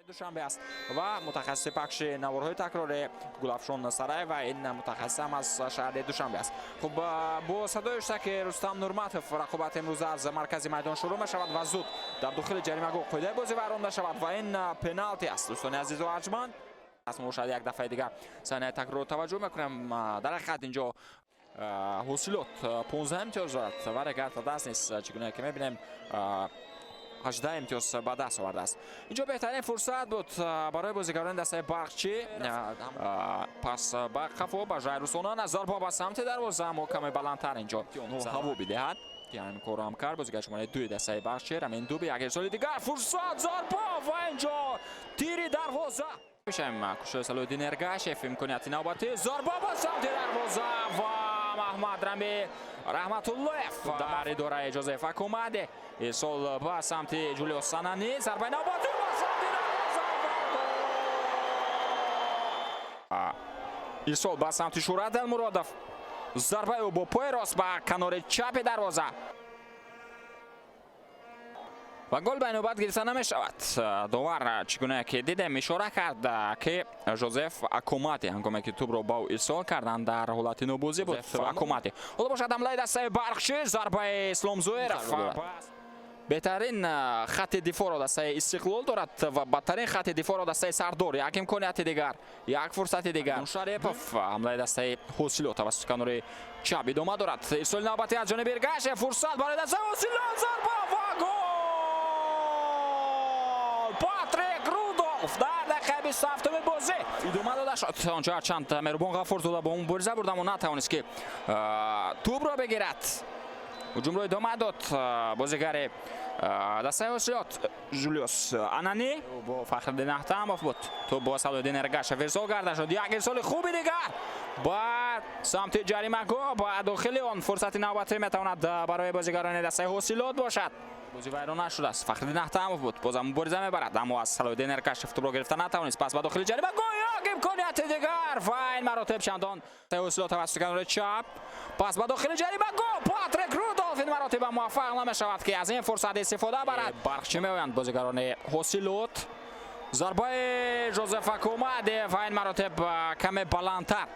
دوشنبه است و متخصص پخش نوارهای تکرار گلافشون سرای و این متخصص هم از شهر دوشنبه است. خب با صدای اشتراک رستم نورمتوف رقابت امروز از مرکز میدان شروع می شود و زود در داخل جریمه گاه قیده بازی رانده شود و این پنالتی است. دوستان عزیز و ارجمند، از مشاهده یک دفعه دیگر صحنه تکرار توجه میکنم. در حقیقت اینجا حاصلات 15 امتیاز دارد و اگر تا دست نیست چگونه که میبینیم 18 امتیاز به دست آورده است. اینجا بهترین فرصت بود برای بازیگران دسته برقچی. پس با خفا با جای رسانان از ضربه به سمت دروازه محکم بلندتر اینجا هوا بدهد که این کار هم کرد بازیگر شماره 2 دسته برقچی رامین دوبی. اگر سال دیگر فرصت ضربه و اینجا تیر دروازه میشم کوشش صلاح‌الدین ارگاشف امکانیت نوبتی ضربه به سمت دروازه و محمد رمی رحمت الله در اداره جوزف اکوماده سال به سمت جولیوس سانانی ضربه نوبتی به سمت دروازه این سال به سمت شورت المرادف ضربه با پای راست به کنار چپ دروازه و گل به نوبت گرفته نمی شود. داور چگونه که دیدم اشاره کرد که جوزف اکوماتی هنگامی که توپ را با ایصال کردن در حالت نوبازی بود اکوماتی. حالا باشد حمله دسته برقچی ضربه اسلام زویر بهترین خط دفاع را دسته استقلال دارد و بدترین خط دفاع را دسته سردار. یک امکانیت دیگر، یک فرصت دیگر. شریپوف حمله دسته حاصلات توسط کنار چپ ادامه دارد. ایصال نوبتی از جانب ارگاشف فرصت برای دسته حاصلات ضربه و گل. پاتریک رودولف در دقیقه 27 بازی ادامه داده شد. آنجا چند مهربان غفور زاده با اون بریزه برد اما نتوانست که توپ را بگیرد. هجوم را ادامه داد بازیگر دسته حاصلات جولیوس انانی با فخرالدین احتماف بود. توپ با صلاح‌الدین ارگاشف ارسال کرده شد. یک ارسال خوبی دیگر با سمت جریمه گاه با داخل آن فرصت نوبتی میتواند برای بازیگران دسته حاصلات باشد. بازی ویران نشده است. فخرالدین احتماف بود بازم مبارزه میبرد اما از صلاح‌الدین ارگاشف توپ را گرفته نتوانست. پس با داخل جریمه گاه یک امکانیت دیگر و این مراتب چندان حاصلات توسط کنار چپ. پس با داخل جریمه گاه پاتریک رودولف این مراتب موفق نمیشود که از این فرصت استفاده برد. برقچی میآیند بازیگران حاصلات ضربه جوزف اکوماده و این مراتب کمی بلندتر.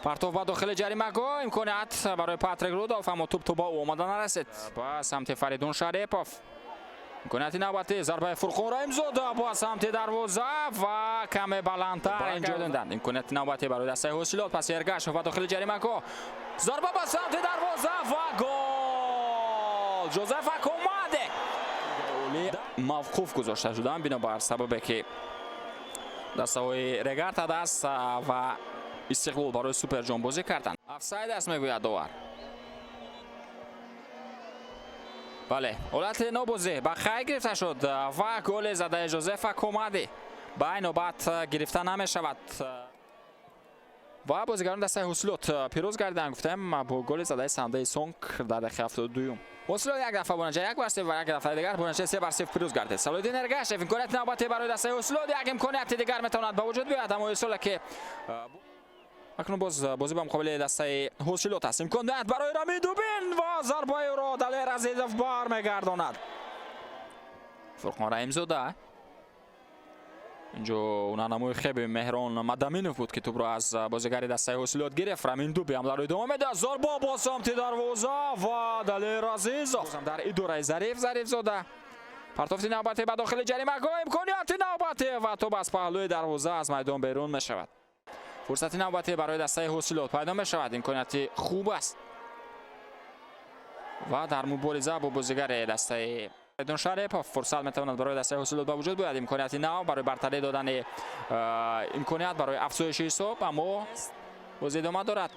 پرتو با داخل جریمه گاه امکانیت برای پاتریک رودولف اما توپ با او آمده نرسید. با سمت فریدون شریپوف امکانیت نوبتی ضربه فرخون رحیم زاده با سمت دروازه و کمی بلندتر اینجا دادند. امکانیت نوبتی برای دسته حاصلات پس ارگاشف و داخل جریمه گاه ضربه با سمت دروازه و گل. جوزف اکوماده موقوف گذاشته شدن بنابر سبب که دسته های رگرت دست و استقلال برای سوپر جام بازی کردن. افساید است میگوید داور. بله حالت نوبازی به خیر گرفته شد و گل زده جوزف اکوماده به این نوبت گرفته نمی شود و بازیگران دسته حاصلات پیروز گردیدند. گفتم با گل زده سنده سونک در دقیقه 72 حاصلات یک دفعه برنجه یک بر صفر و یک دفعه دیگر برنجه 3 بر 0 پیروز گردید. صلاح‌الدین ارگاشف امکانیت نوبتی برای دسته حاصلات یک امکانیت دیگر میتواند به وجود بیاید اما اصلا که اکنون بازی به مقابل دسته حاصلات است. امکانیت برای رامین دوبین و ضربه را دلیر عزیزов برمیگرداند. فرخان رحیم زاده اینجا اونانموی خیلی مهران مدامینوف بود که توپ را از بازیگر دسته حاصلات گرفت. رامین دوبی هم در ادامه میده ضربه با سمت دروازه و دلیر عزیزов در اداره ظریف زاده پرتافت نوبتی به داخل جریمه گاه امکانیت نوبتی و توپ از پهلوی دروازه از میدان بیرون می شود. فرصت نوبتی برای دسته حاصلات پیدا می شود. امکانیت خوب است و در مبارزه با بازیگر دسته فریدون شریپوف فرصت میتواند برای دسته حاصلات به وجود بیاید. امکانیت نو برای برتری دادن امکانیت برای افزایش حساب اما بازی ادامه دارد.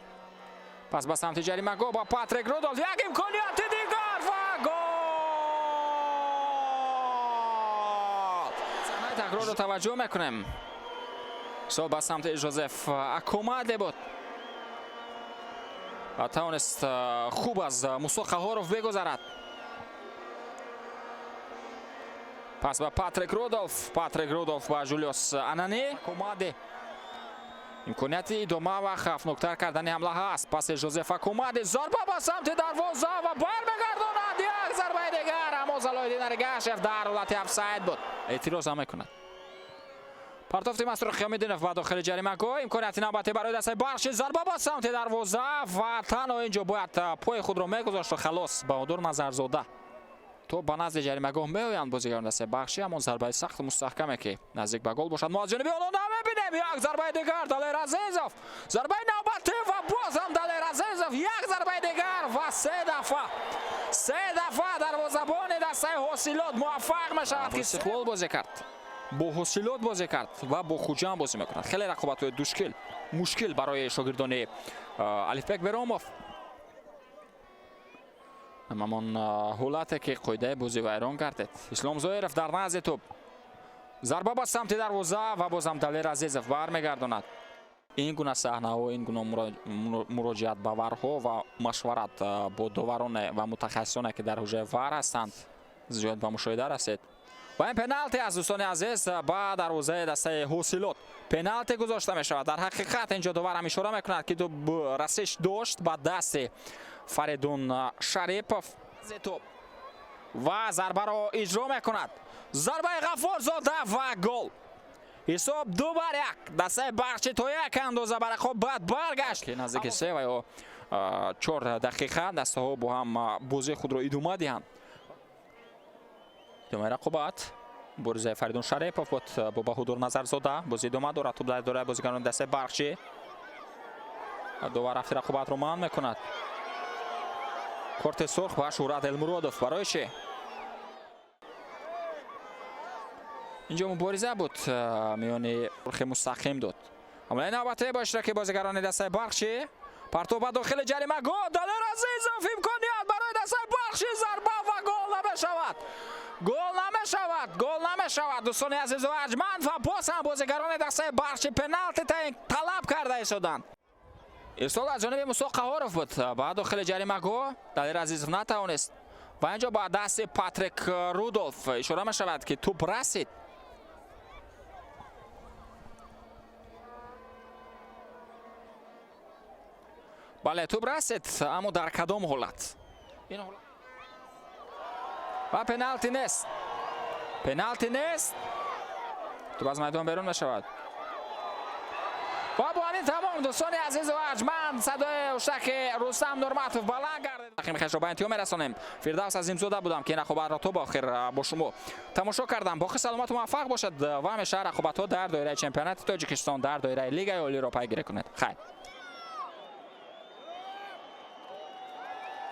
پس به سمت جریمه گاه با پاتریک رودولف یک امکانیت دیگر و گل. صحنه تکرار رو توجه میکنیم. سال به سمت جوزف اکوماده بود و توانست خوب از موسی خواروف بگذرد. پس با پاتریک رودولف با جولیوس انانی اکوماده امکانیت ادامه و خفناکتر کردن حمله هست. پس جوزف اومد، ضربه با سمت دروازه و برمیگرداند. یک ضربه دیگر، اما زلایدین رگاشف در حالت افساید بود. اعتراض هم میکند. پارتوف تیمسر خیامیدینف با داخل جریمه گوی. امکانیت نوبتی برای دست بخشی، ضربه با سمت دروازه و تنها اینجا باید پای خود را میگذاشت و خلاص. بهادر نظرزاده تو به نزد جریمه گاه میآیند بازیگران دست بخشی، اما ضربه سخت مستحکمه که نزدیک به گل باشد. ما از جانب آنها نمیبینیم. یک ضربه دیگر دلیر عزیزوف، ضربه نوبتی و باز هم دلیر عزیزوف، یک ضربه دیگر و سه دفعه دروازه‌بان دسته حاصلات موفق میشود که استقلال بازی کرد، با حاصلات بازی کرد و با خوجام بازی میکند. خیلی رقابت مشکل برای شاگردان الفبک براموف. همان حالتی که قاعده بازی ویران کردید. اسلام زویرف در نزد توپ، ضربه با سمت دروازه و بازم دلیر عزیزوف برمیگرداند. این گونه صحنه و این گونه مراجعت به ورها و مشورت با داوران و متخصصان که در حوزه ور هستند زیاد به مشاهده رسید. و این پنالتی از دوستان عزیز با دروازه دسته حاصلات پنالتی گذاشته می شود. در حقیقت اینجا داور هم اشاره میکند که رسش داشت با دست فریدون شریپوف و ضربه را اجرا میکند. ضربه غفارزاده و گل. حساب 2-1. دسته بخشی تا یک اندازه برای خود بعد برگشت که نزدیک 3 و 4 دقیقه دسته ها با هم بازی خود را ادامه دهند. ادامه رقابت بازی فریدون شریپوف با بهادر نظرزاده بازی ادامه دارد. توپ در داره بازیکنان دسته بخشی. داور رفت رقابت را منع میکند. کارت سرخ و شهرت المرادوف برایش. اینجا مبارزه بود میان مستقیم داد. اما این نوبته با اشتراک بازیگران دسته بخشی. پرتو به داخل جریمه گل. دلیر عزیزوف امکانیت برای دسته بخشی، ضربه و گل نمیشود. دوستان عزیز و ارجمند و باز هم بازیگران دسته بخشی پنالتی طلب کرده ایستادند. ارسال از جانب موسی قهارف بود به داخل جریمه گل. دلیر عزیزوف نتوانست و اینجا با دست پاتریک رودولف اشاره می شود که توپ رسید. بله توپ رسید، اما در کدام حالت؟ و پنالتی نیست. توپ از میدان بیرون می شود. و با همین تمام دوستان عزیز و ارجمند صدای اشتراک رستم نورمتوف بلند گردید. تقدیم خیش را به انتها میرسانیم. فردوس عظیمزاده بودم که این رقابت را تا با آخر با شما تماشا کردم. باقی سلامت و موفق باشد و همیشه رقابت ها در دایره چمپیونات تاجیکستان در دایره لیگ عالی را پیگیری کنید. خیر.